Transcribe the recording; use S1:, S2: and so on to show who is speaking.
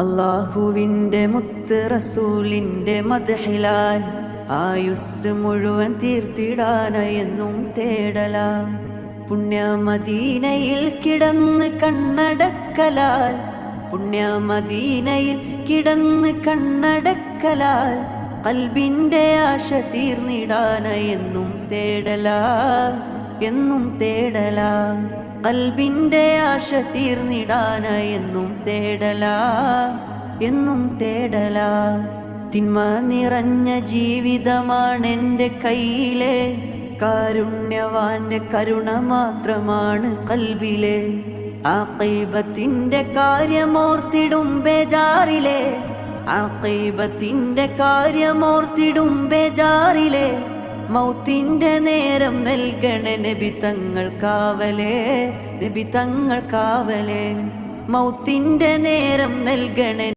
S1: അല്ലാഹുവിൻ്റെ മുത്ത് റസൂലിൻ്റെ മദ്ഹിലാൽ ആയുസ് മുഴുവൻ തീർത്തിടാനെന്നും തേടലാ. പുണ്യ മദീനയിൽ കിടന്ന് കണ്ണടക്കലാൽ, പുണ്യ മദീനയിൽ കിടന്ന് കണ്ണടക്കലാൽ ഖൽബിൻ്റെ ആശ തീർന്നിടാനെന്നും തേടലാ, എന്നും തേടലാ. ഖൽബിൻ്റെ ആശ തീർന്നിടാനെന്നും തേടലാ, എന്നും തേടലാ. തിന്മ നിറഞ്ഞ ജീവിതമാണെൻ്റെ കയ്യിലെ, കാരുണ്യവാന്റെ കരുണ മാത്രമാണ് ഖൽബിലെ. ആഖിബത്തിൻ്റെ കാര്യമോർത്തിടും ബേജാറിലെ, ആഖിബത്തിൻ്റെ കാര്യമോർത്തിടും ബേജാറിലെ. മൗത്തിൻ്റെ നേരം നൽകണേ നബി തങ്ങൾ കാവലേ, നബി തങ്ങൾ കാവലേ. മൗത്തിൻ്റെ നേരം നൽകണേ